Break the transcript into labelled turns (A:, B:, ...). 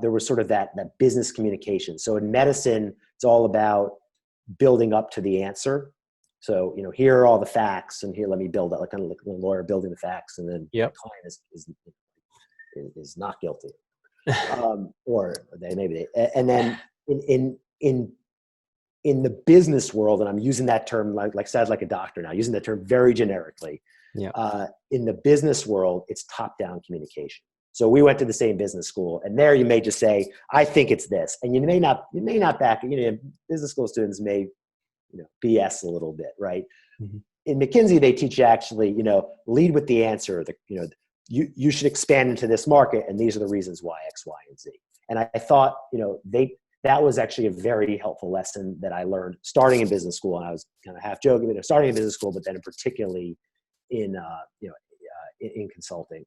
A: there was sort of that business communication. So in medicine, it's all about building up to the answer. So, here are all the facts, and here, let me build it, like kind of like a lawyer building the facts, and then the client is not guilty. Or and then in the business world, and I'm using that term like sounds like a doctor now, using that term very generically. In the business world, it's top-down communication. So we went to the same business school, and there you may just say, I think it's this. And you may not back, business school students may, BS a little bit, right? Mm-hmm. In McKinsey, they teach you actually, lead with the answer. You should expand into this market, and these are the reasons why X, Y, and Z. And I thought, that was actually a very helpful lesson that I learned starting in business school. And I was kind of half joking, starting in business school, but then particularly in consulting.